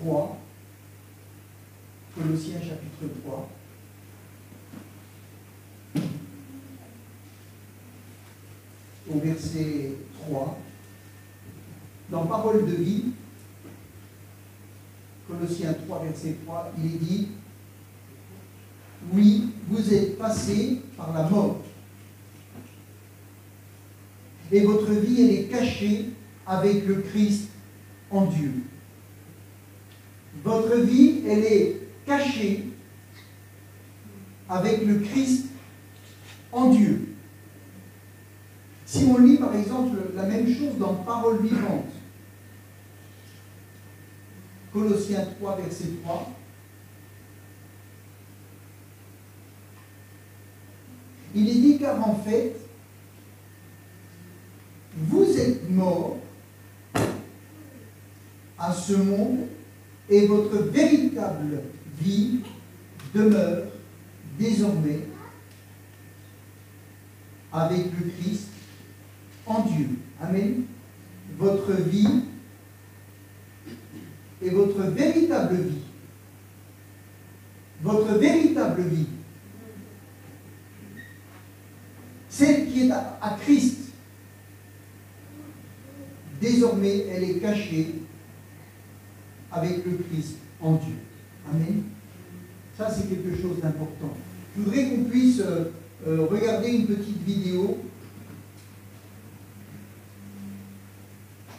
3, Colossiens chapitre 3. Au verset 3, dans Parole de vie, Colossiens 3, verset 3, il est dit « Oui, vous êtes passés par la mort, et votre vie, elle est cachée avec le Christ en Dieu. » Votre vie, elle est cachée avec le Christ en Dieu. Si on lit par exemple la même chose dans Parole vivante, Colossiens 3, verset 3, il est dit car en fait, vous êtes morts à ce monde et votre véritable vie demeure désormais avec le Christ en Dieu. Amen. Votre vie et votre véritable vie. Votre véritable vie. Celle qui est à Christ. Désormais, elle est cachée avec le Christ en Dieu. Amen. Ça, c'est quelque chose d'important. Je voudrais qu'on puisse regarder une petite vidéo.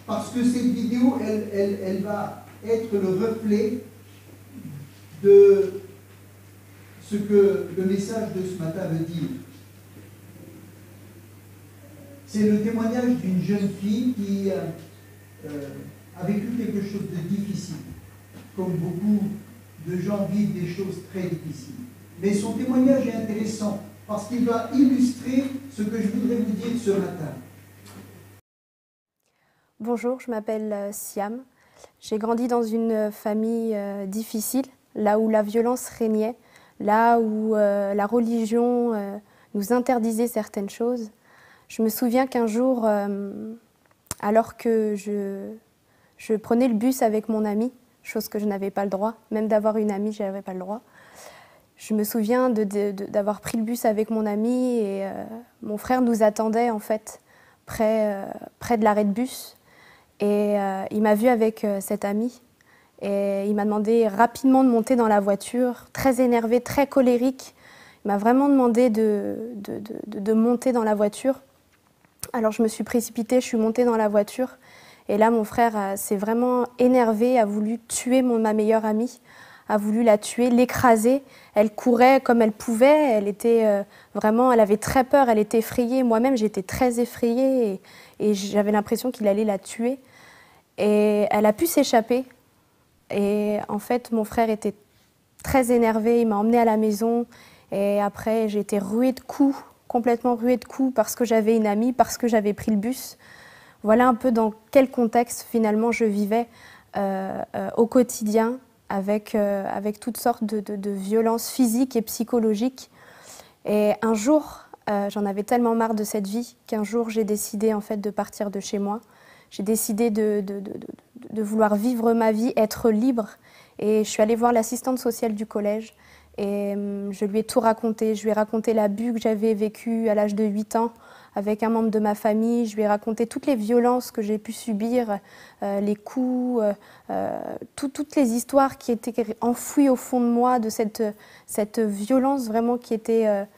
Parce que cette vidéo, elle va être le reflet de ce que le message de ce matin veut dire. C'est le témoignage d'une jeune fille qui a vécu quelque chose de difficile, comme beaucoup de gens vivent des choses très difficiles. Mais son témoignage est intéressant parce qu'il va illustrer ce que je voudrais vous dire ce matin. Bonjour, je m'appelle Siam. J'ai grandi dans une famille difficile, là où la violence régnait, là où la religion nous interdisait certaines choses. Je me souviens qu'un jour, alors que je prenais le bus avec mon ami, chose que je n'avais pas le droit, même d'avoir une amie, je n'avais pas le droit. Je me souviens d'avoir pris le bus avec mon ami et mon frère nous attendait en fait près de l'arrêt de bus. Et il m'a vu avec cet ami et il m'a demandé rapidement de monter dans la voiture, très énervé, très colérique. Il m'a vraiment demandé de monter dans la voiture. Alors je me suis précipitée, je suis montée dans la voiture et là mon frère s'est vraiment énervé, a voulu tuer ma meilleure amie, a voulu la tuer, l'écraser. Elle courait comme elle pouvait, elle était elle avait très peur, elle était effrayée. Moi-même j'étais très effrayée et j'avais l'impression qu'il allait la tuer. Et elle a pu s'échapper. Et en fait, mon frère était très énervé. Il m'a emmenée à la maison. Et après, j'ai été ruée de coups, complètement ruée de coups, parce que j'avais une amie, parce que j'avais pris le bus. Voilà un peu dans quel contexte, finalement, je vivais au quotidien, avec toutes sortes de violences physiques et psychologiques. Et un jour, j'en avais tellement marre de cette vie qu'un jour, j'ai décidé en fait de partir de chez moi. J'ai décidé de vouloir vivre ma vie, être libre. Et je suis allée voir l'assistante sociale du collège et je lui ai tout raconté. Je lui ai raconté l'abus que j'avais vécu à l'âge de 8 ans avec un membre de ma famille. Je lui ai raconté toutes les violences que j'ai pu subir, les coups, toutes les histoires qui étaient enfouies au fond de moi, de cette violence vraiment qui était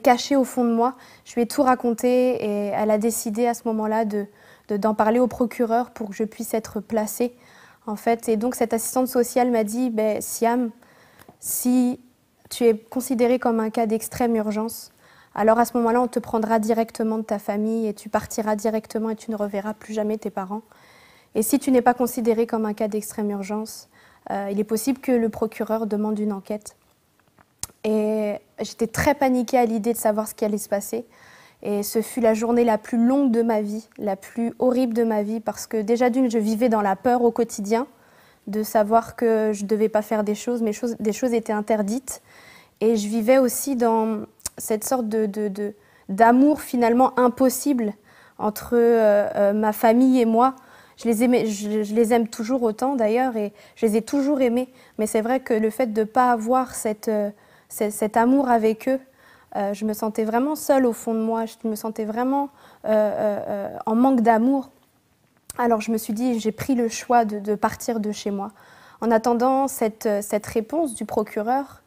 cachée au fond de moi. Je lui ai tout raconté et elle a décidé à ce moment-là d'en parler au procureur pour que je puisse être placée, en fait. Et donc cette assistante sociale m'a dit « Siam, si tu es considérée comme un cas d'extrême urgence, alors à ce moment-là, on te prendra directement de ta famille et tu partiras directement et tu ne reverras plus jamais tes parents. Et si tu n'es pas considérée comme un cas d'extrême urgence, il est possible que le procureur demande une enquête. » Et j'étais très paniquée à l'idée de savoir ce qui allait se passer. Et ce fut la journée la plus longue de ma vie, la plus horrible de ma vie, parce que déjà d'une, je vivais dans la peur au quotidien, de savoir que je ne devais pas faire des choses, des choses étaient interdites. Et je vivais aussi dans cette sorte d'amour finalement impossible entre ma famille et moi. je les aime toujours autant d'ailleurs et je les ai toujours aimés. Mais c'est vrai que le fait de ne pas avoir cet amour avec eux, je me sentais vraiment seule au fond de moi, je me sentais vraiment en manque d'amour. Alors je me suis dit, j'ai pris le choix de partir de chez moi. En attendant cette réponse du procureur,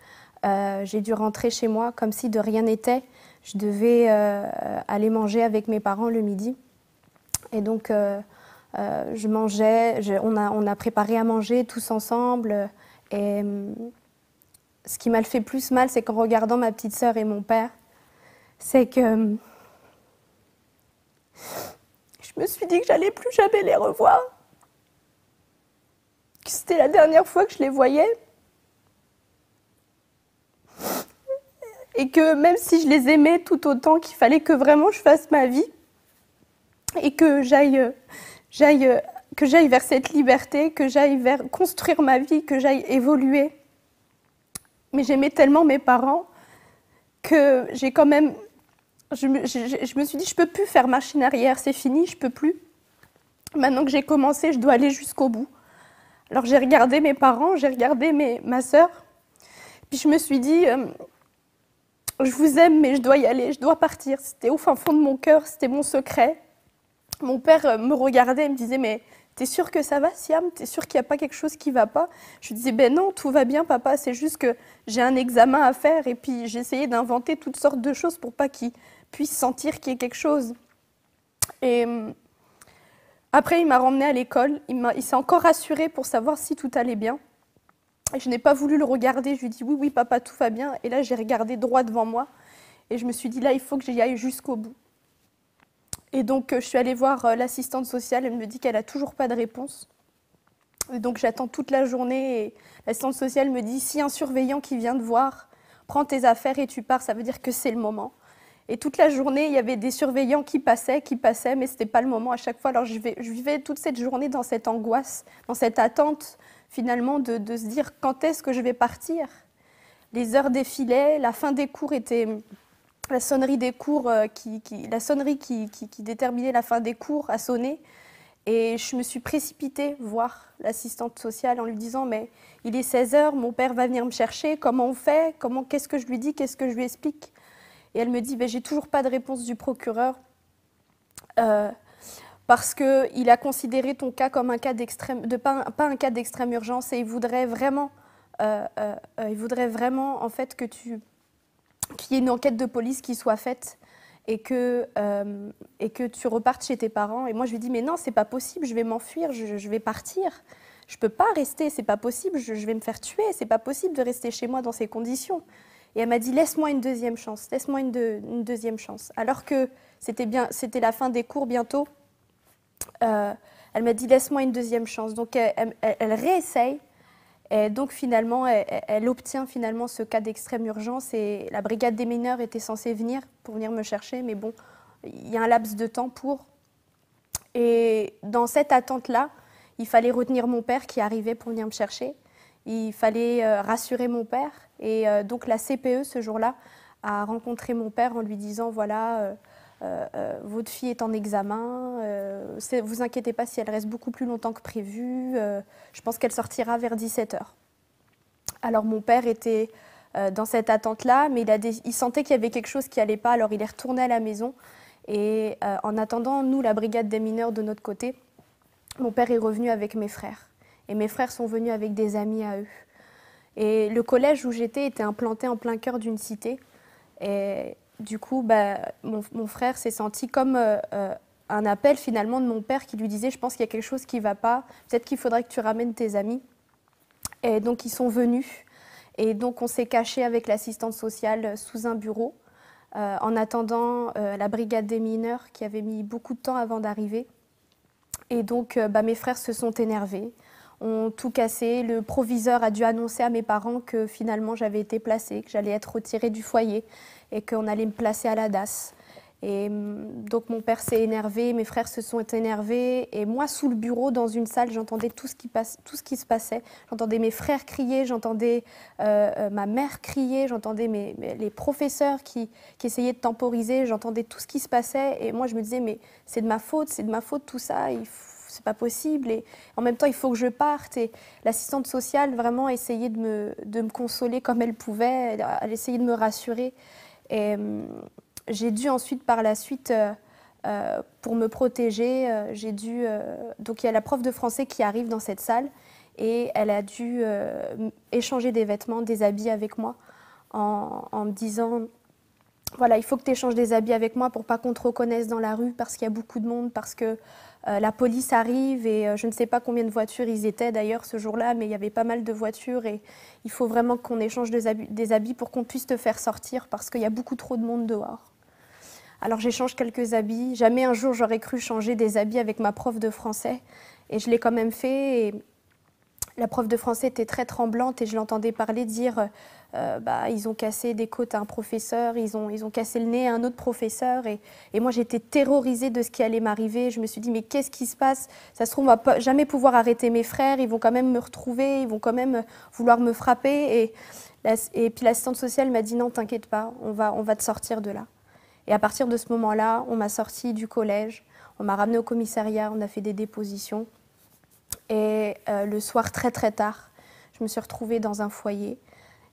j'ai dû rentrer chez moi comme si de rien n'était. Je devais aller manger avec mes parents le midi. Et donc je mangeais, on a préparé à manger tous ensemble. Et ce qui m'a fait plus mal, c'est qu'en regardant ma petite sœur et mon père, c'est que je me suis dit que j'allais plus jamais les revoir. Que c'était la dernière fois que je les voyais. Et que même si je les aimais tout autant, qu'il fallait que vraiment je fasse ma vie et que j'aille vers cette liberté, que j'aille vers construire ma vie, que j'aille évoluer. Mais j'aimais tellement mes parents que j'ai quand même... Je me suis dit, je ne peux plus faire machine arrière, c'est fini, je ne peux plus. Maintenant que j'ai commencé, je dois aller jusqu'au bout. Alors j'ai regardé mes parents, j'ai regardé ma sœur, puis je me suis dit, je vous aime, mais je dois y aller, je dois partir. C'était au fin fond de mon cœur, c'était mon secret. Mon père me regardait et me disait, mais t'es sûre que ça va, Siam? T'es sûre qu'il n'y a pas quelque chose qui ne va pas? Je lui disais, ben non, tout va bien, papa, c'est juste que j'ai un examen à faire. Et puis j'essayais d'inventer toutes sortes de choses pour pas qu'il puisse sentir qu'il y ait quelque chose. Et après, il m'a ramenée à l'école, il s'est encore rassuré pour savoir si tout allait bien. Et je n'ai pas voulu le regarder, je lui ai dit, oui, oui, papa, tout va bien. Et là, j'ai regardé droit devant moi et je me suis dit, là, il faut que j'y aille jusqu'au bout. Et donc, je suis allée voir l'assistante sociale, elle me dit qu'elle n'a toujours pas de réponse. Et donc, j'attends toute la journée et l'assistante sociale me dit, si un surveillant qui vient te voir, prends tes affaires et tu pars, ça veut dire que c'est le moment. Et toute la journée, il y avait des surveillants qui passaient, mais ce n'était pas le moment à chaque fois. Alors, je vivais toute cette journée dans cette angoisse, dans cette attente, finalement, de se dire quand est-ce que je vais partir. Les heures défilaient, la fin des cours était... La sonnerie des cours, qui déterminait la fin des cours a sonné. Et je me suis précipitée voir l'assistante sociale en lui disant « Mais il est 16h, mon père va venir me chercher, comment on fait? Qu'est-ce que je lui dis? Qu'est-ce que je lui explique ?» Et elle me dit « J'ai toujours pas de réponse du procureur parce qu'il a considéré ton cas comme un cas d'extrême, pas un cas d'extrême urgence et il voudrait vraiment en fait qu'il y ait une enquête de police qui soit faite et que tu repartes chez tes parents. » Et moi, je lui dis « Mais non, c'est pas possible, je vais m'enfuir, je vais partir. Je peux pas rester, c'est pas possible, je vais me faire tuer, c'est pas possible de rester chez moi dans ces conditions. » Et elle m'a dit « Laisse-moi une deuxième chance, laisse-moi une deuxième chance. » Alors que c'était la fin des cours bientôt, elle m'a dit « Laisse-moi une deuxième chance. » Donc, elle réessaye. Et donc finalement, elle obtient finalement ce cas d'extrême urgence et la brigade des mineurs était censée venir pour venir me chercher, mais bon, il y a un laps de temps pour. Et dans cette attente-là, il fallait retenir mon père qui arrivait pour venir me chercher. Il fallait rassurer mon père. Et donc la CPE, ce jour-là, a rencontré mon père en lui disant « Voilà, votre fille est en examen, vous inquiétez pas si elle reste beaucoup plus longtemps que prévu, je pense qu'elle sortira vers 17h. » Alors mon père était dans cette attente-là, mais il sentait qu'il y avait quelque chose qui n'allait pas, alors il est retourné à la maison. Et en attendant, nous, la brigade des mineurs de notre côté, mon père est revenu avec mes frères. Et mes frères sont venus avec des amis à eux. Et le collège où j'étais était implanté en plein cœur d'une cité. Et du coup, mon frère s'est senti comme un appel finalement de mon père qui lui disait « Je pense qu'il y a quelque chose qui ne va pas, peut-être qu'il faudrait que tu ramènes tes amis. » Et donc ils sont venus. Et donc on s'est caché avec l'assistante sociale sous un bureau en attendant la brigade des mineurs qui avait mis beaucoup de temps avant d'arriver. Et donc mes frères se sont énervés, ont tout cassé. Le proviseur a dû annoncer à mes parents que finalement j'avais été placée, que j'allais être retirée du foyer et qu'on allait me placer à la DAS. Et donc mon père s'est énervé, mes frères se sont énervés et moi sous le bureau dans une salle j'entendais tout ce qui se passait. J'entendais mes frères crier, j'entendais ma mère crier, j'entendais les professeurs qui essayaient de temporiser, j'entendais tout ce qui se passait et moi je me disais mais c'est de ma faute tout ça, c'est pas possible. Et en même temps, il faut que je parte. Et l'assistante sociale vraiment essayait de me consoler comme elle pouvait. Elle essayait de me rassurer. Et j'ai dû ensuite, par la suite, pour me protéger, donc il y a la prof de français qui arrive dans cette salle et elle a dû échanger des vêtements, des habits avec moi en me disant voilà, il faut que tu échanges des habits avec moi pour pas qu'on te reconnaisse dans la rue parce qu'il y a beaucoup de monde, parce que la police arrive et je ne sais pas combien de voitures ils étaient d'ailleurs ce jour-là, mais il y avait pas mal de voitures et il faut vraiment qu'on échange des habits pour qu'on puisse te faire sortir parce qu'il y a beaucoup trop de monde dehors. Alors j'échange quelques habits. Jamais un jour j'aurais cru changer des habits avec ma prof de français et je l'ai quand même fait. Et la prof de français était très tremblante et je l'entendais parler dire ils ont cassé des côtes à un professeur, ils ont cassé le nez à un autre professeur. Et moi j'étais terrorisée de ce qui allait m'arriver. Je me suis dit mais qu'est-ce qui se passe? Ça se trouve on va jamais pouvoir arrêter mes frères, ils vont quand même me retrouver, ils vont quand même vouloir me frapper. Et puis l'assistante sociale m'a dit non t'inquiète pas, on va te sortir de là. Et à partir de ce moment-là, on m'a sortie du collège, on m'a ramenée au commissariat, on a fait des dépositions. Et le soir, très très tard, je me suis retrouvée dans un foyer.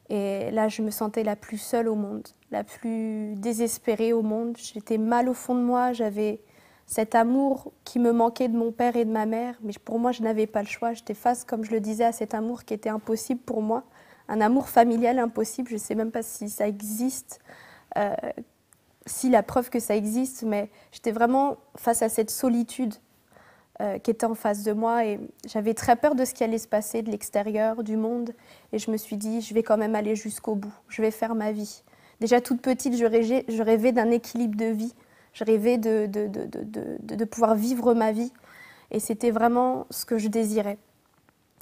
Et là, je me sentais la plus seule au monde, la plus désespérée au monde. J'étais mal au fond de moi, j'avais cet amour qui me manquait de mon père et de ma mère. Mais pour moi, je n'avais pas le choix. J'étais face, comme je le disais, à cet amour qui était impossible pour moi. Un amour familial impossible, je ne sais même pas si ça existe. Si la preuve que ça existe, mais j'étais vraiment face à cette solitude qui était en face de moi et j'avais très peur de ce qui allait se passer de l'extérieur, du monde et je me suis dit, je vais quand même aller jusqu'au bout, je vais faire ma vie. Déjà toute petite, je rêvais d'un équilibre de vie, je rêvais de pouvoir vivre ma vie et c'était vraiment ce que je désirais.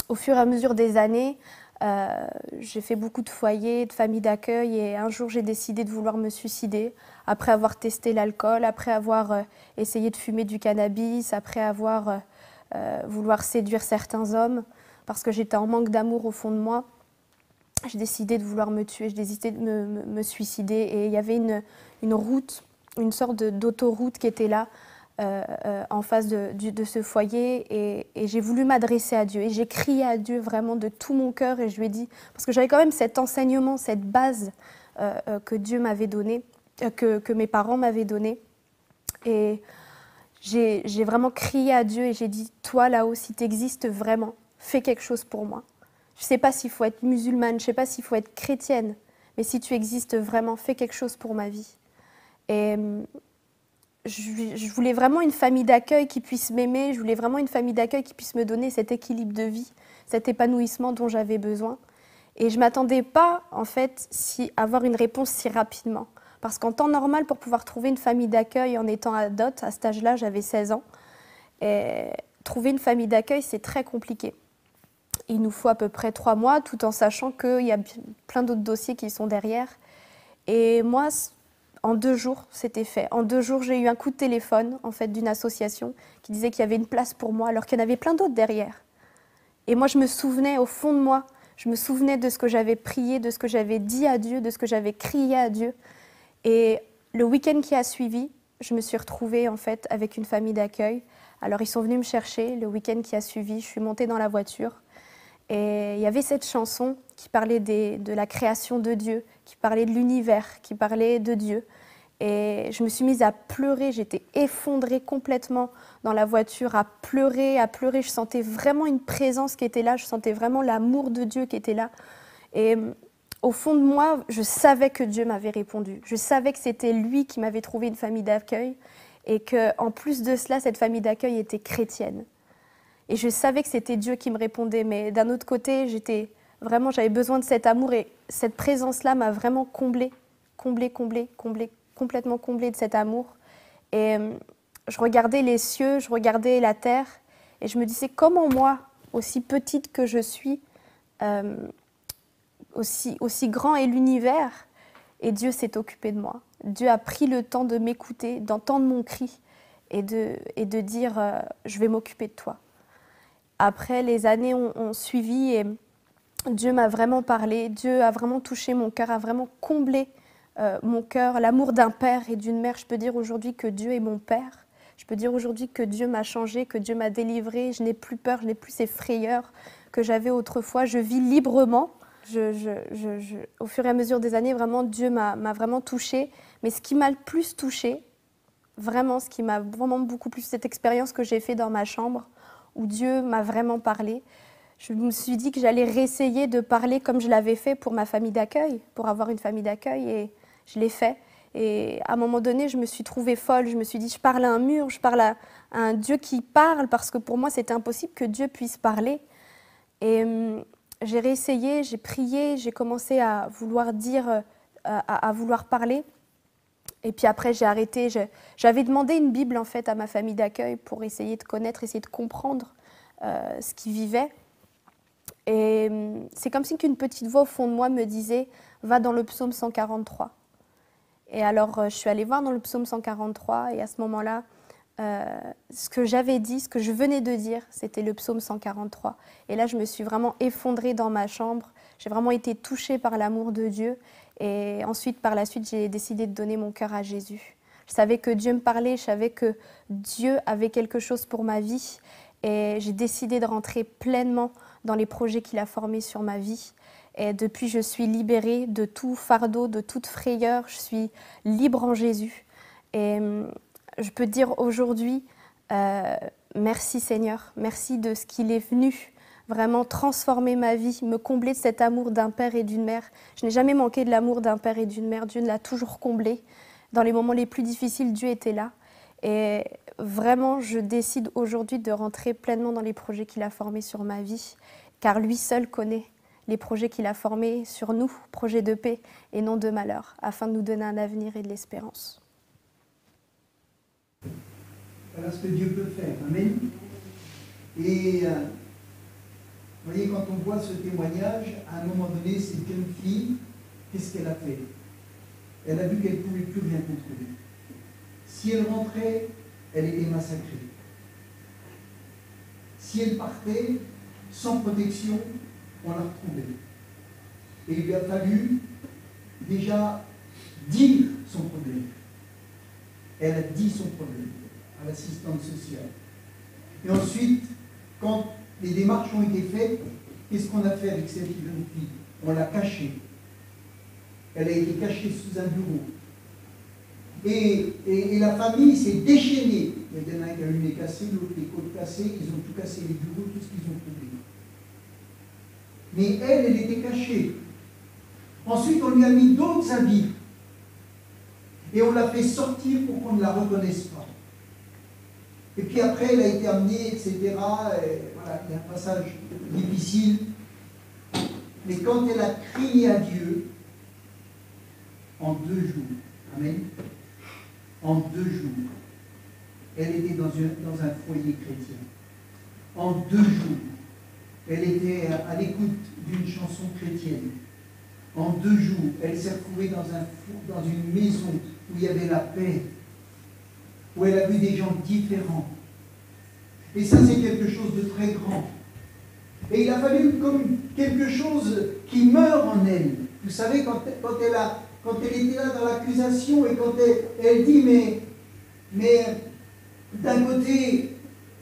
Au fur et à mesure des années, j'ai fait beaucoup de foyers, de familles d'accueil et un jour j'ai décidé de vouloir me suicider après avoir testé l'alcool, après avoir essayé de fumer du cannabis, après avoir vouloir séduire certains hommes parce que j'étais en manque d'amour au fond de moi. J'ai décidé de vouloir me tuer, j'ai décidé de me suicider et il y avait une route, une sorte d'autoroute qui était là en face de ce foyer et j'ai voulu m'adresser à Dieu et j'ai crié à Dieu vraiment de tout mon cœur et je lui ai dit, parce que j'avais quand même cet enseignement, cette base que Dieu m'avait donnée, que mes parents m'avaient donnée et j'ai vraiment crié à Dieu et j'ai dit, toi là-haut, si tu existes vraiment, fais quelque chose pour moi. Je ne sais pas s'il faut être musulmane, je ne sais pas s'il faut être chrétienne, mais si tu existes vraiment, fais quelque chose pour ma vie. Et je voulais vraiment une famille d'accueil qui puisse m'aimer, je voulais vraiment une famille d'accueil qui puisse me donner cet équilibre de vie, cet épanouissement dont j'avais besoin. Et je ne m'attendais pas, en fait, avoir une réponse si rapidement. Parce qu'en temps normal, pour pouvoir trouver une famille d'accueil en étant ado, à cet âge-là, j'avais 16 ans, et trouver une famille d'accueil, c'est très compliqué. Il nous faut à peu près 3 mois, tout en sachant qu'il y a plein d'autres dossiers qui sont derrière. Et moi, en 2 jours, c'était fait. En 2 jours, j'ai eu un coup de téléphone en fait, d'une association qui disait qu'il y avait une place pour moi, alors qu'il y en avait plein d'autres derrière. Et moi, je me souvenais, au fond de moi, je me souvenais de ce que j'avais prié, de ce que j'avais dit à Dieu, de ce que j'avais crié à Dieu. Et le week-end qui a suivi, je me suis retrouvée en fait, avec une famille d'accueil. Alors, ils sont venus me chercher. Le week-end qui a suivi, je suis montée dans la voiture. Et il y avait cette chanson qui parlait de la création de Dieu, qui parlait de l'univers, qui parlait de Dieu. Et je me suis mise à pleurer, j'étais effondrée complètement dans la voiture, à pleurer. Je sentais vraiment une présence qui était là, je sentais vraiment l'amour de Dieu qui était là. Et au fond de moi, je savais que Dieu m'avait répondu. Je savais que c'était lui qui m'avait trouvé une famille d'accueil et qu'en plus de cela, cette famille d'accueil était chrétienne. Et je savais que c'était Dieu qui me répondait, mais d'un autre côté, j'avais besoin de cet amour et cette présence-là m'a vraiment complètement comblée de cet amour. Et je regardais les cieux, je regardais la terre et je me disais comment moi, aussi petite que je suis, aussi grand est l'univers et Dieu s'est occupé de moi. Dieu a pris le temps de m'écouter, d'entendre mon cri et de dire je vais m'occuper de toi. Après, les années ont suivi et Dieu m'a vraiment parlé, Dieu a vraiment touché mon cœur, a vraiment comblé mon cœur, l'amour d'un père et d'une mère. Je peux dire aujourd'hui que Dieu est mon père, Je peux dire aujourd'hui que Dieu m'a changée, que Dieu m'a délivrée. Je n'ai plus peur, je n'ai plus ces frayeurs que j'avais autrefois. Je vis librement. Au fur et à mesure des années, vraiment, Dieu m'a vraiment touchée. Mais ce qui m'a le plus touchée, vraiment, ce qui m'a vraiment beaucoup plus, cette expérience que j'ai faite dans ma chambre, où Dieu m'a vraiment parlé, je me suis dit que j'allais réessayer de parler comme je l'avais fait pour ma famille d'accueil, pour avoir une famille d'accueil, et je l'ai fait. Et à un moment donné, je me suis trouvée folle, je me suis dit, je parle à un mur, je parle à un Dieu qui parle, parce que pour moi, c'était impossible que Dieu puisse parler. Et j'ai réessayé, j'ai prié, j'ai commencé à vouloir dire, à vouloir parler. Et puis après, j'ai arrêté. J'avais demandé une Bible, en fait, à ma famille d'accueil pour essayer de connaître, essayer de comprendre ce qu'ils vivaient. Et c'est comme si qu'une petite voix au fond de moi me disait « Va dans le psaume 143 ». Et alors, je suis allée voir dans le psaume 143, et à ce moment-là, ce que j'avais dit, ce que je venais de dire, c'était le psaume 143. Et là, je me suis vraiment effondrée dans ma chambre. J'ai vraiment été touchée par l'amour de Dieu. Et ensuite, par la suite, j'ai décidé de donner mon cœur à Jésus. Je savais que Dieu me parlait, je savais que Dieu avait quelque chose pour ma vie. Et j'ai décidé de rentrer pleinement dans les projets qu'il a formés sur ma vie. Et depuis, je suis libérée de tout fardeau, de toute frayeur. Je suis libre en Jésus. Et je peux dire aujourd'hui, merci Seigneur, merci de ce qu'il est venu vraiment transformer ma vie, me combler de cet amour d'un père et d'une mère. Je n'ai jamais manqué de l'amour d'un père et d'une mère. Dieu l'a toujours comblé. Dans les moments les plus difficiles, Dieu était là. Et vraiment, je décide aujourd'hui de rentrer pleinement dans les projets qu'il a formés sur ma vie, car lui seul connaît les projets qu'il a formés sur nous, projets de paix et non de malheur, afin de nous donner un avenir et de l'espérance. Voilà ce que Dieu peut faire. Amen. Et vous voyez, quand on voit ce témoignage, à un moment donné, cette jeune fille, qu'est-ce qu'elle a fait? Elle a vu qu'elle ne pouvait plus rien contrôler. Si elle rentrait, elle était massacrée. Si elle partait, sans protection, on la retrouvait. Et il lui a fallu déjà dire son problème. Elle a dit son problème à l'assistante sociale. Et ensuite, quand les démarches ont été faites, qu'est-ce qu'on a fait avec cette jeune fille? On l'a cachée. Elle a été cachée sous un bureau. Et la famille s'est déchaînée. Il y en a un qui a eu les cassés, l'autre les côtes cassées, ils ont tout cassé, les bureaux, tout ce qu'ils ont trouvé. Mais elle était cachée. Ensuite, on lui a mis d'autres habits. Et on l'a fait sortir pour qu'on ne la reconnaisse pas. Et puis après, elle a été amenée, etc. Et voilà, il y a un passage difficile. Mais quand elle a crié à Dieu, en 2 jours, amen, en 2 jours, elle était dans un foyer chrétien. En 2 jours, elle était à l'écoute d'une chanson chrétienne. En 2 jours, elle s'est retrouvée dans une maison où il y avait la paix, où elle a vu des gens différents. Et ça, c'est quelque chose de très grand. Et il a fallu comme quelque chose qui meurt en elle. Vous savez, quand elle était là dans l'accusation et quand elle dit, mais d'un côté,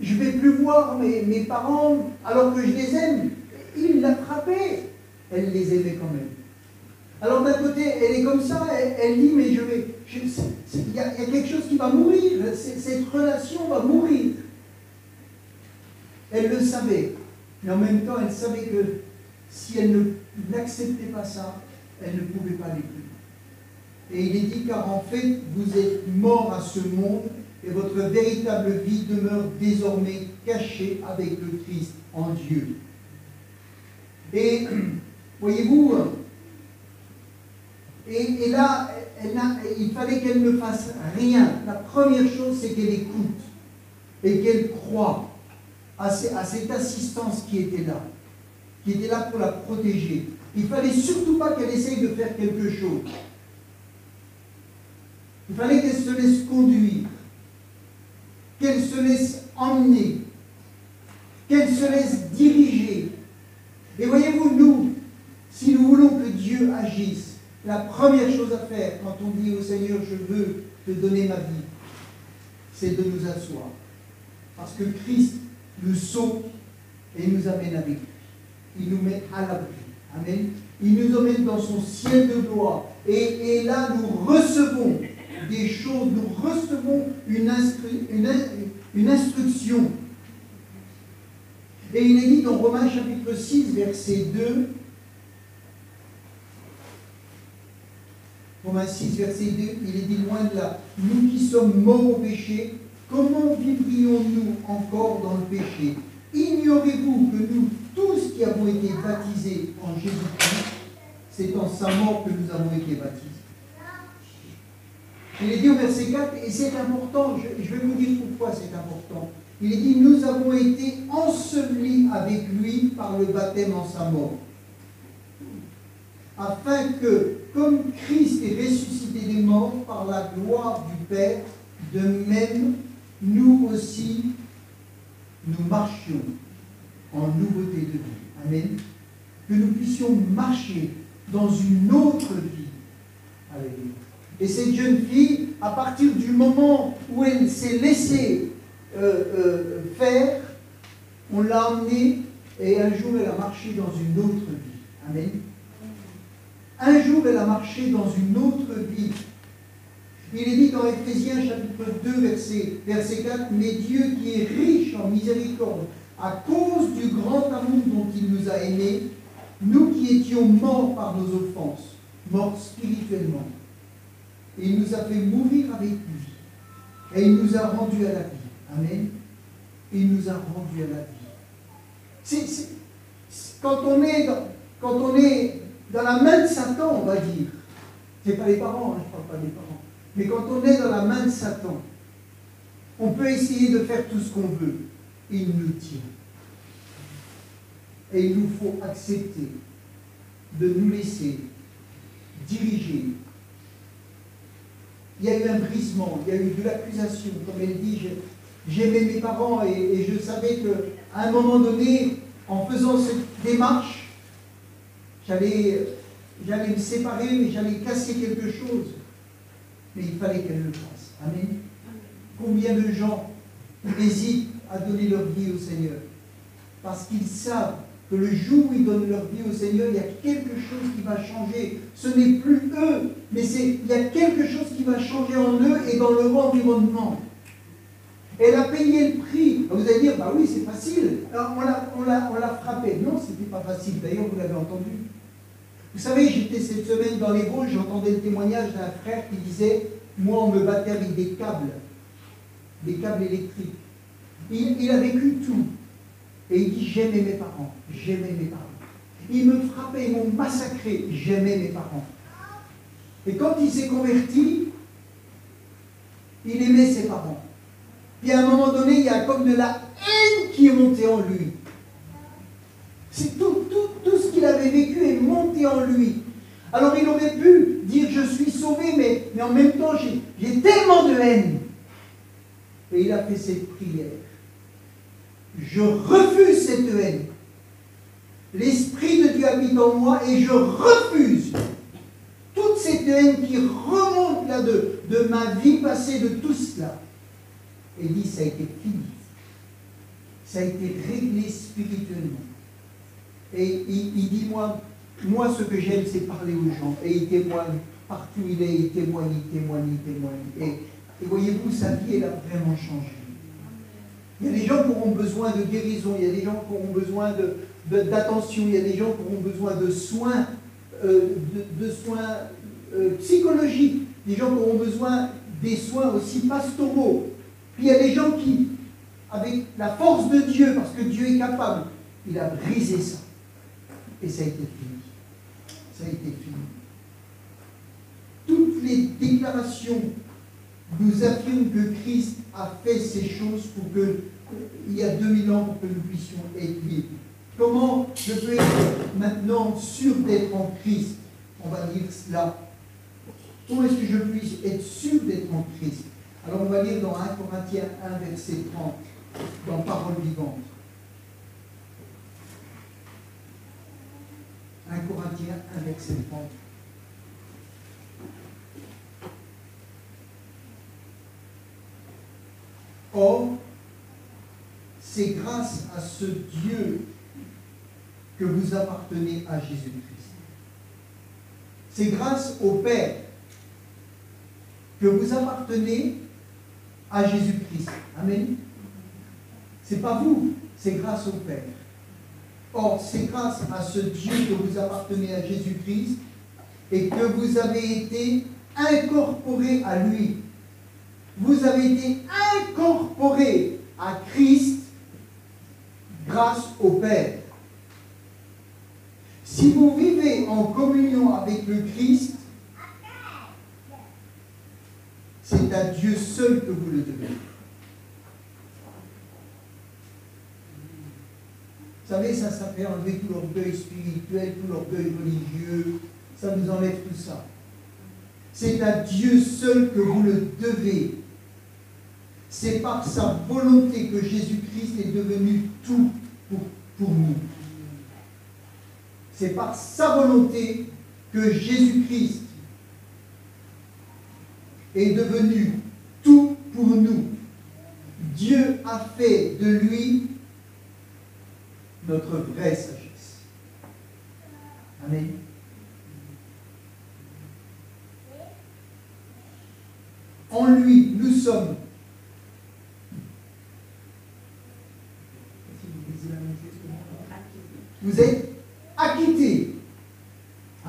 je ne vais plus voir mes parents alors que je les aime. Il l'a frappée. Elle les aimait quand même. Alors d'un côté, elle est comme ça, elle dit, mais il y a quelque chose qui va mourir, cette relation va mourir. Elle le savait, mais en même temps, elle savait que si elle n'acceptait pas ça, elle ne pouvait pas aller plus loin. Et il est dit, car en fait, vous êtes morts à ce monde, et votre véritable vie demeure désormais cachée avec le Christ en Dieu. Et voyez-vous, et là, il fallait qu'elle ne fasse rien. La première chose, c'est qu'elle écoute et qu'elle croit à cette assistance qui était là pour la protéger. Il ne fallait surtout pas qu'elle essaye de faire quelque chose. Il fallait qu'elle se laisse conduire, qu'elle se laisse emmener, qu'elle se laisse diriger. Et voyez-vous, nous, si nous voulons que Dieu agisse, la première chose à faire quand on dit au Seigneur, je veux te donner ma vie, c'est de nous asseoir. Parce que Christ nous sauve et nous amène avec lui. Il nous met à l'abri. Amen. Il nous emmène dans son ciel de gloire. Et là, nous recevons des choses, nous recevons une instruction. Et il est dit dans Romains chapitre 6, verset 2, Romains 6, verset 2, il est dit loin de là, nous qui sommes morts au péché, comment vivrions-nous encore dans le péché? Ignorez-vous que nous, tous qui avons été baptisés en Jésus-Christ, c'est en sa mort que nous avons été baptisés. Il est dit au verset 4, et c'est important, je vais vous dire pourquoi c'est important. Il est dit, nous avons été ensevelis avec lui par le baptême en sa mort. Afin que, comme Christ est ressuscité des morts par la gloire du Père, de même, nous aussi, nous marchions en nouveauté de vie. Amen. Que nous puissions marcher dans une autre vie. Alléluia. Et cette jeune fille, à partir du moment où elle s'est laissée faire, on l'a emmenée et un jour elle a marché dans une autre vie. Amen. Un jour elle a marché dans une autre vie. Il est dit dans Éphésiens chapitre 2 verset 4, mais Dieu qui est riche en miséricorde, à cause du grand amour dont il nous a aimés, nous qui étions morts par nos offenses, morts spirituellement, et il nous a fait mourir avec lui, et il nous a rendus à la vie. Amen. Il nous a rendus à la vie. Quand on est dans la main de Satan, on va dire, c'est pas les parents, je ne parle pas des parents, mais quand on est dans la main de Satan, on peut essayer de faire tout ce qu'on veut. Il nous tient. Et il nous faut accepter de nous laisser diriger. Il y a eu un brisement, il y a eu de l'accusation. Comme elle dit, j'aimais mes parents et je savais qu'à un moment donné, en faisant cette démarche, j'allais me séparer, mais j'allais casser quelque chose. Mais il fallait qu'elle le fasse. Amen. Combien de gens hésitent à donner leur vie au Seigneur? Parce qu'ils savent que le jour où ils donnent leur vie au Seigneur, il y a quelque chose qui va changer. Ce n'est plus eux, mais il y a quelque chose qui va changer en eux et dans leur environnement. Elle a payé le prix. Vous allez dire, bah oui, c'est facile. Alors on l'a frappé. Non, ce n'était pas facile. D'ailleurs, vous l'avez entendu. Vous savez, j'étais cette semaine dans les Vosges, j'entendais le témoignage d'un frère qui disait, moi, on me battait avec des câbles électriques. Il a vécu tout. Et il dit, j'aimais mes parents. Ils me frappaient, ils m'ont massacré. J'aimais mes parents. Et quand il s'est converti, il aimait ses parents. Puis à un moment donné, il y a comme de la haine qui est montée en lui. C'est tout ce qu'il avait vécu est monté en lui. Alors il aurait pu dire, je suis sauvé, mais en même temps, j'ai tellement de haine. Et il a fait cette prière. Je refuse cette haine. L'Esprit de Dieu habite en moi et je refuse toute cette haine qui remonte là de ma vie passée, de tout cela. Et il dit, ça a été fini. Ça a été réglé spirituellement. Et il dit, moi ce que j'aime, c'est parler aux gens. Et il témoigne partout où il est, il témoigne. Et voyez-vous, sa vie, elle a vraiment changé. Il y a des gens qui auront besoin de guérison, il y a des gens qui auront besoin d'attention, il y a des gens qui auront besoin de soins, psychologiques, des gens qui auront besoin des soins aussi pastoraux. Puis il y a des gens qui, avec la force de Dieu, parce que Dieu est capable, il a brisé ça. Et ça a été fini. Ça a été fini. Toutes les déclarations nous affirment que Christ a fait ces choses il y a 2000 ans pour que nous puissions être libres. Comment je peux être maintenant sûr d'être en Christ? On va dire cela. Comment est-ce que je puisse être sûr d'être en Christ? Alors on va lire dans 1 Corinthiens 1, verset 30, dans Parole vivante. 1 Corinthiens 1, verset 30. Or, c'est grâce à ce Dieu que vous appartenez à Jésus-Christ. C'est grâce au Père que vous appartenez à Jésus-Christ. Amen. Ce n'est pas vous, c'est grâce au Père. Or, c'est grâce à ce Dieu que vous appartenez à Jésus-Christ et que vous avez été incorporés à lui. Vous avez été incorporés à Christ grâce au Père. Si vous vivez en communion avec le Christ, c'est à Dieu seul que vous le devez. Vous savez, ça fait enlever tout l'orgueil spirituel, tout l'orgueil religieux, ça nous enlève tout ça. C'est à Dieu seul que vous le devez. C'est par sa volonté que Jésus-Christ est devenu tout pour nous. C'est par sa volonté que Jésus-Christ est devenu tout pour nous. Dieu a fait de lui notre vraie sagesse. Amen. En lui, nous sommes. Vous êtes acquittés.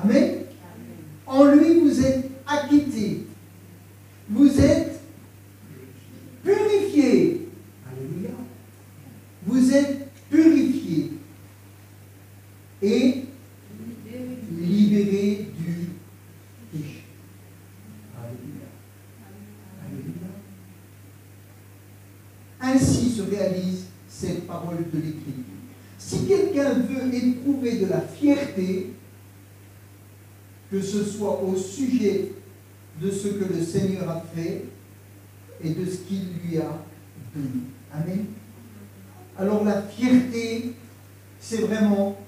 Amen. En lui, vous êtes acquittés. Vous êtes purifiés. Alléluia. Vous êtes purifiés et libérés du péché. Alléluia. Alléluia. Ainsi se réalise cette parole de l'Écriture. Si quelqu'un veut éprouver de la fierté, que ce soit au sujet de ce que le Seigneur a fait et de ce qu'il lui a donné. Amen. Alors la fierté, c'est vraiment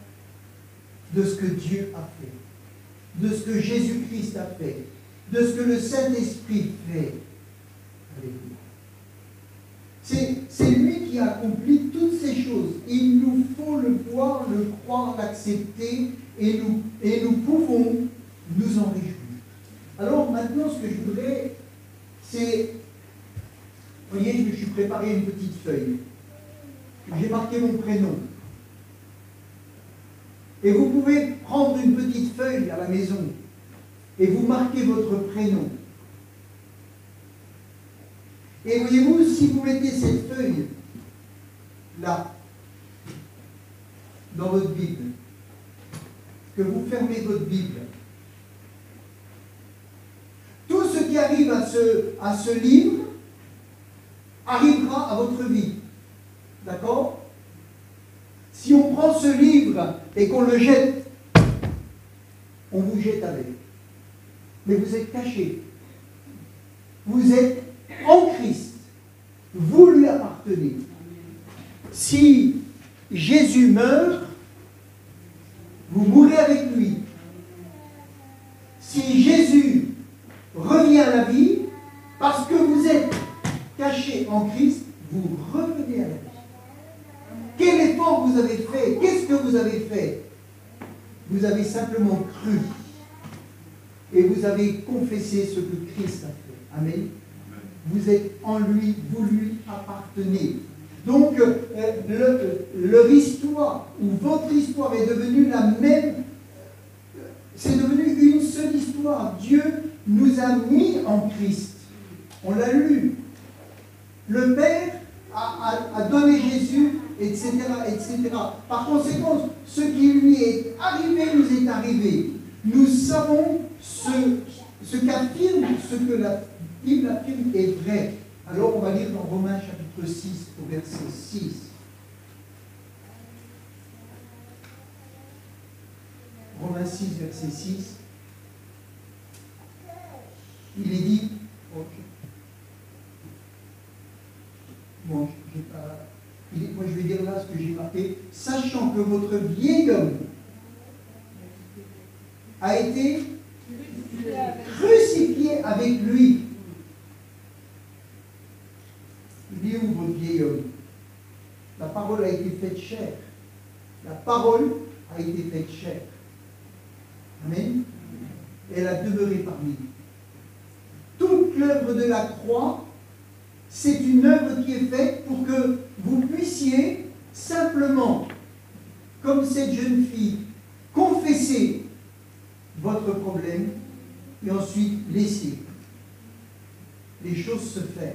de ce que Dieu a fait, de ce que Jésus-Christ a fait, de ce que le Saint-Esprit fait. Alléluia. C'est lui qui a accompli toutes ces choses. Il nous faut le voir, le croire, l'accepter, et nous pouvons nous en réjouir. Alors maintenant, ce que je voudrais, c'est, vous voyez, je me suis préparé une petite feuille. J'ai marqué mon prénom. Et vous pouvez prendre une petite feuille à la maison et vous marquez votre prénom. Et voyez-vous, si vous mettez cette feuille là, dans votre Bible, que vous fermez votre Bible, tout ce qui arrive à ce livre arrivera à votre vie. D'accord? Si on prend ce livre et qu'on le jette, on vous jette avec. Mais vous êtes caché. Vous êtes en Christ. Vous lui appartenez. Si Jésus meurt, vous mourrez avec lui. Si Jésus revient à la vie, parce que vous êtes caché en Christ, vous revenez à la vie. Quel effort vous avez fait? Qu'est-ce que vous avez fait? Vous avez simplement cru. Et vous avez confessé ce que Christ a fait. Amen. Vous êtes en lui, vous lui appartenez. Donc, leur histoire, ou votre histoire est devenue la même. C'est devenu une seule histoire. Dieu nous a mis en Christ. On l'a lu. Le Père a donné Jésus, etc., etc. Par conséquent, ce qui lui est arrivé nous est arrivé. Nous savons ce qu'affirme, ce que la Bible affirme est vrai. Alors on va lire dans Romains chapitre 6 au verset 6. Romains 6, verset 6. Il est dit, bon, moi je vais dire là ce que j'ai marqué, sachant que votre vieil homme a été crucifié avec lui. Il dit où la parole a été faite chair. La parole a été faite chair. Amen. Elle a demeuré parmi nous. Toute l'œuvre de la croix, c'est une œuvre qui est faite pour que vous puissiez simplement, comme cette jeune fille, confesser votre problème et ensuite laisser les choses se faire.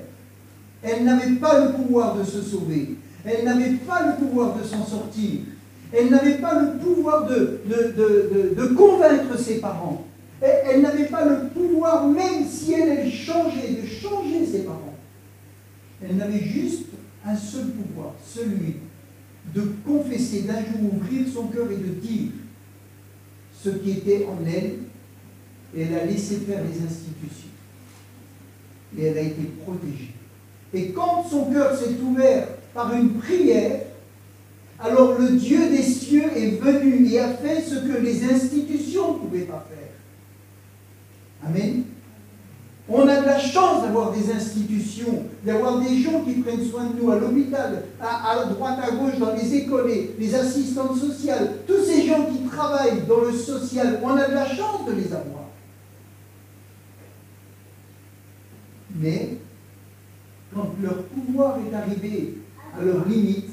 Elle n'avait pas le pouvoir de se sauver. Elle n'avait pas le pouvoir de s'en sortir. Elle n'avait pas le pouvoir de convaincre ses parents. Elle n'avait pas le pouvoir, même si elle changeait, de changer ses parents. Elle n'avait juste un seul pouvoir, celui de confesser, d'un jour ouvrir son cœur et de dire ce qui était en elle, et elle a laissé faire les institutions. Et elle a été protégée. Et quand son cœur s'est ouvert par une prière, alors le Dieu des cieux est venu et a fait ce que les institutions ne pouvaient pas faire. Amen. On a de la chance d'avoir des institutions, d'avoir des gens qui prennent soin de nous à l'hôpital, à droite, à gauche, dans les écoles, les assistantes sociales, tous ces gens qui travaillent dans le social, on a de la chance de les avoir. Mais, quand leur pouvoir est arrivé à leur limite,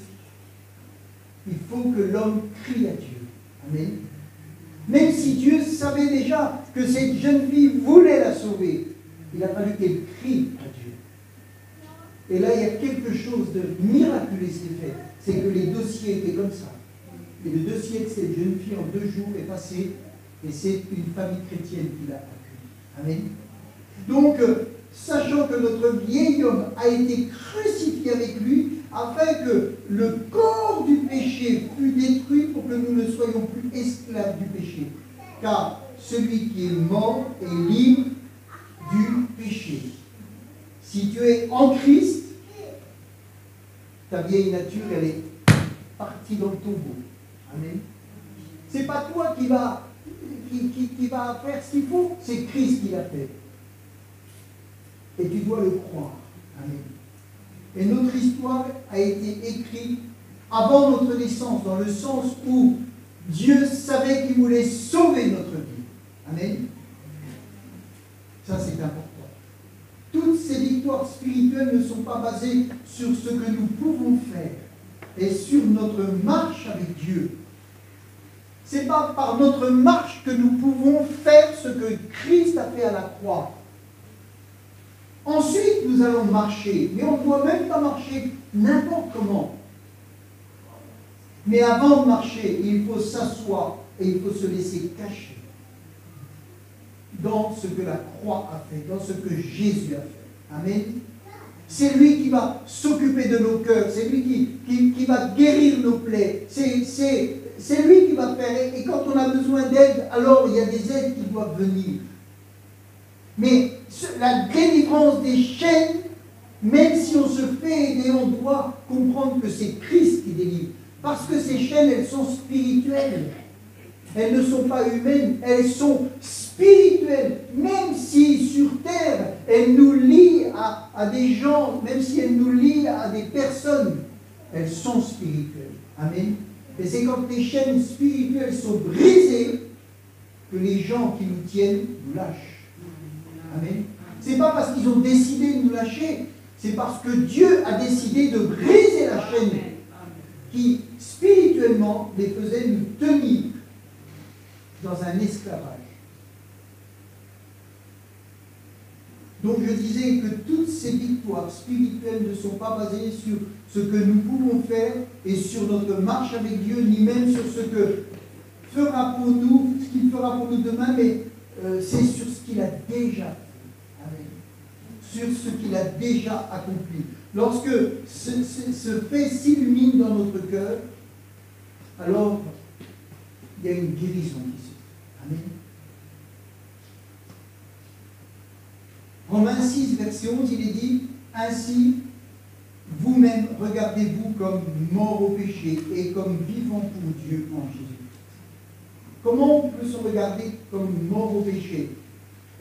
il faut que l'homme crie à Dieu. Amen. Même si Dieu savait déjà que cette jeune fille voulait la sauver, il a fallu qu'elle crie à Dieu. Et là, il y a quelque chose de miraculeux qui s'est fait. C'est que les dossiers étaient comme ça. Et le dossier de cette jeune fille en 2 jours est passé, et c'est une famille chrétienne qui l'a accueillie. Amen. Donc, sachant que notre vieil homme a été crucifié avec lui, afin que le corps du péché fût détruit pour que nous ne soyons plus esclaves du péché. Car celui qui est mort est libre du péché. Si tu es en Christ, ta vieille nature, elle est partie dans le tombeau. Amen. C'est pas toi qui va faire ce qu'il faut, c'est Christ qui l'a fait. Et tu dois le croire. Amen. Et notre histoire a été écrite avant notre naissance, dans le sens où Dieu savait qu'il voulait sauver notre vie. Amen. Ça, c'est important. Toutes ces victoires spirituelles ne sont pas basées sur ce que nous pouvons faire et sur notre marche avec Dieu. Ce n'est pas par notre marche que nous pouvons faire ce que Christ a fait à la croix. Ensuite, nous allons marcher, mais on ne doit même pas marcher n'importe comment. Mais avant de marcher, il faut s'asseoir et il faut se laisser cacher dans ce que la croix a fait, dans ce que Jésus a fait. Amen. C'est lui qui va s'occuper de nos cœurs, c'est lui qui va guérir nos plaies, c'est lui qui va faire. Et quand on a besoin d'aide, alors il y a des aides qui doivent venir. Mais la délivrance des chaînes, même si on se fait aider, on doit comprendre que c'est Christ qui délivre. Parce que ces chaînes, elles sont spirituelles. Elles ne sont pas humaines, elles sont spirituelles. Même si sur terre, elles nous lient à des gens, même si elles nous lient à des personnes, elles sont spirituelles. Amen. Et c'est quand les chaînes spirituelles sont brisées que les gens qui nous tiennent nous lâchent. Amen. Ce n'est pas parce qu'ils ont décidé de nous lâcher, c'est parce que Dieu a décidé de briser la chaîne qui, spirituellement, les faisait nous tenir dans un esclavage. Donc je disais que toutes ces victoires spirituelles ne sont pas basées sur ce que nous pouvons faire et sur notre marche avec Dieu, ni même sur ce que fera pour nous, ce qu'il fera pour nous demain, mais c'est sur ce qu'il a déjà fait. Amen. Sur ce qu'il a déjà accompli. Lorsque ce fait s'illumine dans notre cœur, alors il y a une guérison qui se fait. Amen. Romains 6, verset 11, il est dit, « Ainsi, vous-même, regardez-vous comme morts au péché et comme vivants pour Dieu en Jésus. » Comment on peut se regarder comme mort au péché?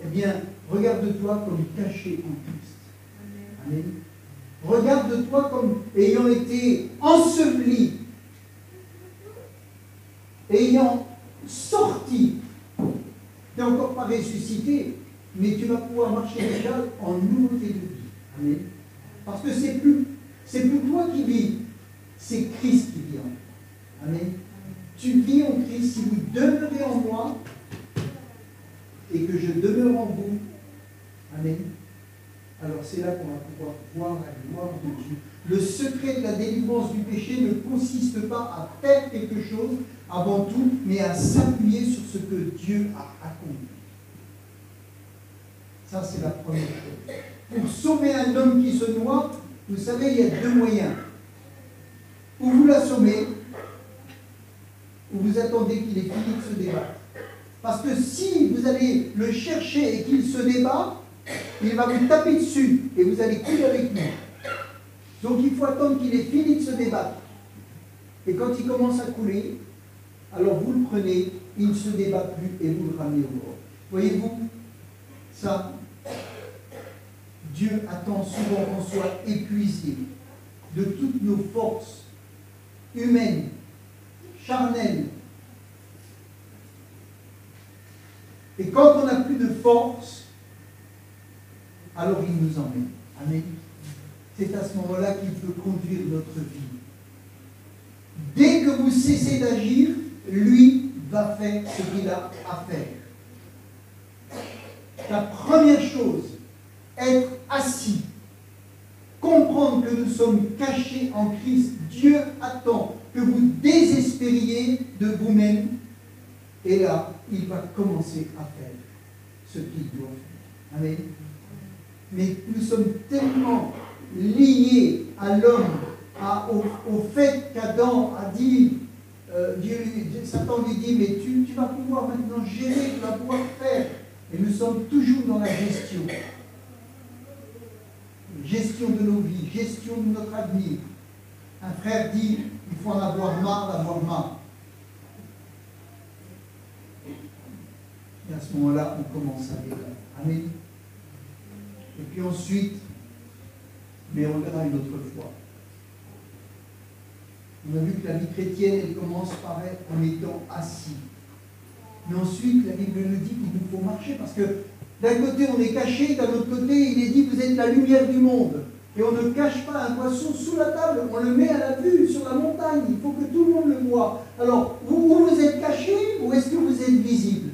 Eh bien, regarde-toi comme caché en Christ. Amen. Regarde-toi comme ayant été enseveli, ayant sorti. Tu n'es encore pas ressuscité, mais tu vas pouvoir marcher déjà en nouveauté de vie. Amen. Parce que c'est plus toi qui vis, c'est Christ qui vit en toi. Amen. Tu vis en Christ, si vous demeurez en moi et que je demeure en vous. Amen. Alors c'est là qu'on va pouvoir voir la gloire de Dieu. Le secret de la délivrance du péché ne consiste pas à faire quelque chose avant tout, mais à s'appuyer sur ce que Dieu a accompli. Ça, c'est la première chose. Pour sauver un homme qui se noie, vous savez, il y a deux moyens. Ou vous l'assommez, ou vous attendez qu'il ait fini de se débattre. Parce que si vous allez le chercher et qu'il se débat, il va vous taper dessus et vous allez couler avec lui. Donc il faut attendre qu'il ait fini de se débattre. Et quand il commence à couler, alors vous le prenez, il ne se débat plus et vous le ramenez au bord. Voyez-vous, ça, Dieu attend souvent qu'on soit épuisé de toutes nos forces humaines, charnelles. Et quand on n'a plus de force, alors il nous emmène. Amen. C'est à ce moment-là qu'il peut conduire notre vie. Dès que vous cessez d'agir, lui va faire ce qu'il a à faire. La première chose, être assis, comprendre que nous sommes cachés en Christ. Dieu attend que vous désespériez de vous-même. Et là, il va commencer à faire ce qu'il doit faire. Amen. Mais nous sommes tellement liés à l'homme, au fait qu'Adam a dit, Satan lui dit, mais tu vas pouvoir maintenant gérer, tu vas pouvoir faire. Et nous sommes toujours dans la gestion. Gestion de nos vies, gestion de notre avenir. Un frère dit, il faut en avoir marre d'avoir marre. Et à ce moment-là, on commence à vivre. Amen. Et puis ensuite, mais on verra une autre fois. On a vu que la vie chrétienne, elle commence par être en étant assis. Mais ensuite, la Bible nous dit qu'il nous faut marcher, parce que d'un côté, on est caché, d'un autre côté, il est dit, vous êtes la lumière du monde. Et on ne cache pas un poisson sous la table, on le met à la vue, sur la montagne, il faut que tout le monde le voie. Alors, où vous êtes caché, ou est-ce que vous êtes visible?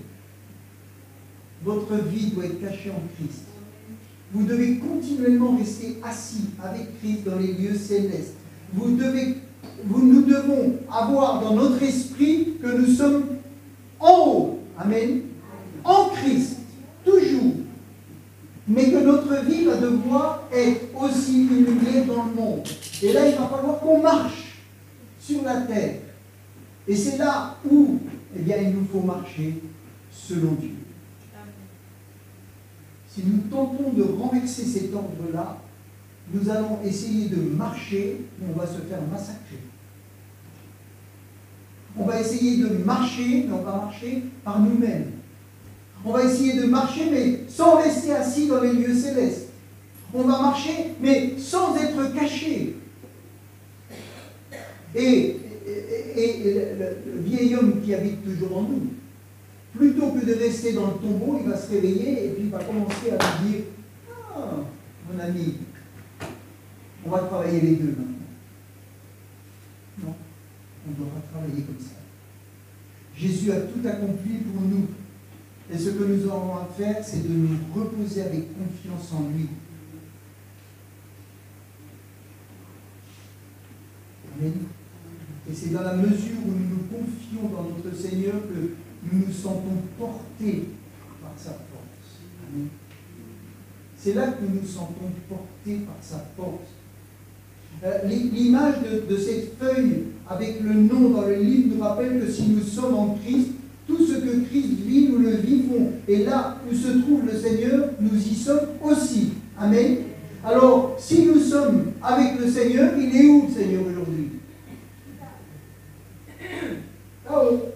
Votre vie doit être cachée en Christ. Vous devez continuellement rester assis avec Christ dans les lieux célestes. Nous devons avoir dans notre esprit que nous sommes en haut. Amen. En Christ. Toujours. Mais que notre vie va devoir être aussi une lumière dans le monde. Et là, il va falloir qu'on marche sur la terre. Et c'est là où, eh bien, il nous faut marcher selon Dieu. Si nous tentons de renverser cet ordre-là, nous allons essayer de marcher, mais on va se faire massacrer. On va essayer de marcher, mais on va marcher par nous-mêmes. On va essayer de marcher, mais sans rester assis dans les lieux célestes. On va marcher, mais sans être caché. Et le vieil homme qui habite toujours en nous, plutôt que de rester dans le tombeau, il va se réveiller et puis il va commencer à nous dire « Ah, mon ami, on va travailler les deux maintenant. » Non, on devra travailler comme ça. Jésus a tout accompli pour nous. Et ce que nous aurons à faire, c'est de nous reposer avec confiance en lui. Amen. Et c'est dans la mesure où nous nous confions dans notre Seigneur que nous nous sentons portés par sa force. Amen. C'est là que nous nous sentons portés par sa force. L'image de cette feuille avec le nom dans le livre nous rappelle que si nous sommes en Christ, tout ce que Christ vit, nous le vivons. Et là où se trouve le Seigneur, nous y sommes aussi. Amen. Alors, si nous sommes avec le Seigneur, il est où le Seigneur aujourd'hui? Là-haut.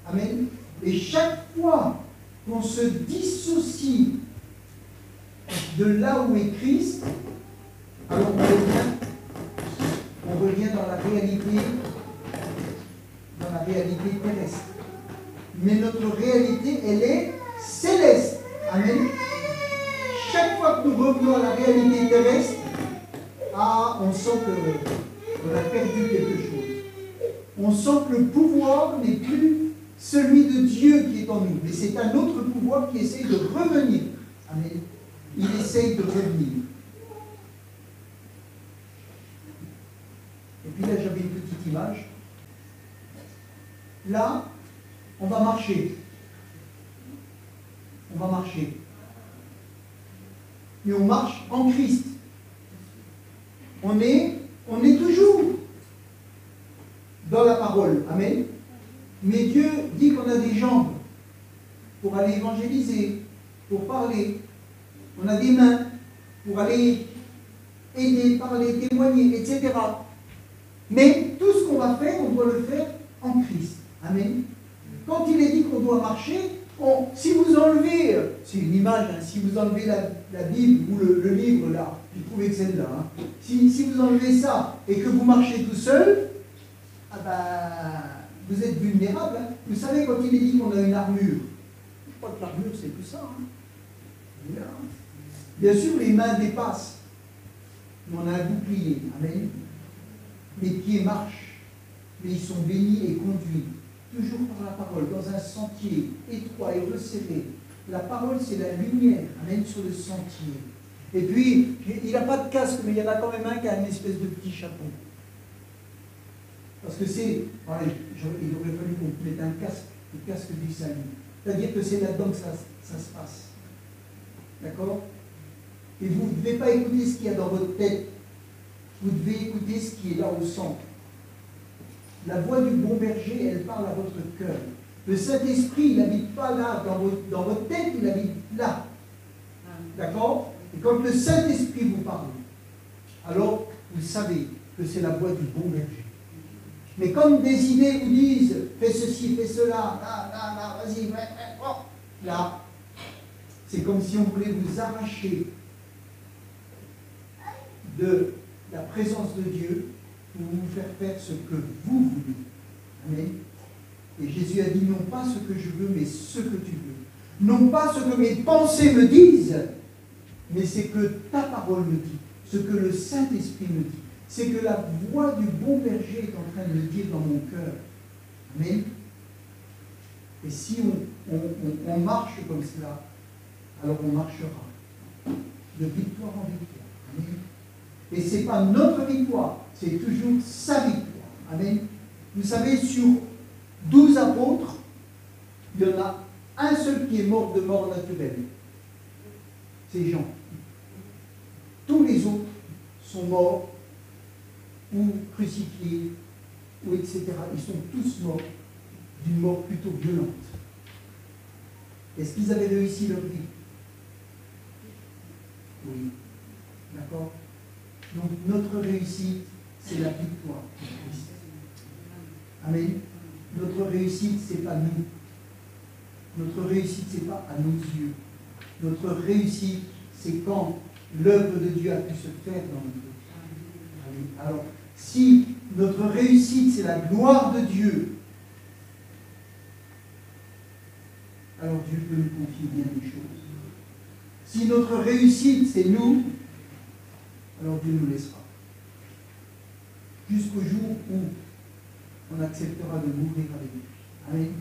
Amen. Et chaque fois qu'on se dissocie de là où est Christ, alors la réalité terrestre. Mais notre réalité, elle est céleste. Amen. Chaque fois que nous revenons à la réalité terrestre, on sent qu'on a perdu quelque chose. On sent que le pouvoir n'est plus celui de Dieu qui est en nous, mais c'est un autre pouvoir qui essaye de revenir. Amen. Il essaye de revenir. Et puis là, j'avais une petite image. Là, on va marcher. On va marcher. Mais on marche en Christ. On est toujours dans la parole. Amen. Mais Dieu dit qu'on a des jambes pour aller évangéliser, pour parler. On a des mains pour aller aider, parler, témoigner, etc. Mais tout ce qu'on va faire, on doit le faire en Christ. Amen. Quand il est dit qu'on doit marcher, si vous enlevez, c'est une image, hein, si vous enlevez la Bible ou le livre là, j'ai trouvé que celle-là, hein, si vous enlevez ça et que vous marchez tout seul, vous êtes vulnérable. Hein. Vous savez, quand il est dit qu'on a une armure, je crois que l'armure c'est tout ça. Hein. Bien sûr, les mains dépassent, mais on a un bouclier. Amen. Les pieds marchent, mais ils sont bénis et conduits. Toujours par la parole, dans un sentier étroit et resserré. La parole, c'est la lumière, amen, sur le sentier. Et puis, il n'a pas de casque, mais il y en a quand même un qui a une espèce de petit chapeau. Parce que c'est... il aurait fallu qu'on mette un casque, le casque du salut. C'est-à-dire que c'est là-dedans que ça se passe. D'accord? Et vous ne devez pas écouter ce qu'il y a dans votre tête. Vous devez écouter ce qui est là au centre. La voix du bon berger, elle parle à votre cœur. Le Saint-Esprit, il n'habite pas là, dans votre tête, il habite là. D'accord? Et quand le Saint-Esprit vous parle, alors vous savez que c'est la voix du bon berger. Mais comme des idées vous disent, fais ceci, fais cela, là, vas-y, oh, là, c'est comme si on voulait vous arracher de la présence de Dieu pour vous faire faire ce que vous voulez. Amen. Et Jésus a dit, non pas ce que je veux, mais ce que tu veux. Non pas ce que mes pensées me disent, mais c'est que ta parole me dit, ce que le Saint-Esprit me dit. C'est que la voix du bon berger est en train de le dire dans mon cœur. Amen. Et si on marche comme cela, alors on marchera de victoire en victoire. Amen. Et ce n'est pas notre victoire, c'est toujours sa victoire. Amen. Vous savez, sur 12 apôtres, il y en a un seul qui est mort de mort naturelle. C'est Jean. Tous les autres sont morts, ou crucifiés, ou etc. Ils sont tous morts d'une mort plutôt violente. Est-ce qu'ils avaient réussi leur vie? Oui. D'accord? Donc notre réussite, c'est la victoire de Christ. Amen. Notre réussite, ce n'est pas nous. Notre réussite, ce n'est pas à nos yeux. Notre réussite, c'est quand l'œuvre de Dieu a pu se faire dans notre vie. Amen. Alors, si notre réussite, c'est la gloire de Dieu, alors Dieu peut nous confier bien des choses. Si notre réussite, c'est nous, alors Dieu nous laissera. Jusqu'au jour où on acceptera de mourir avec lui. Amen.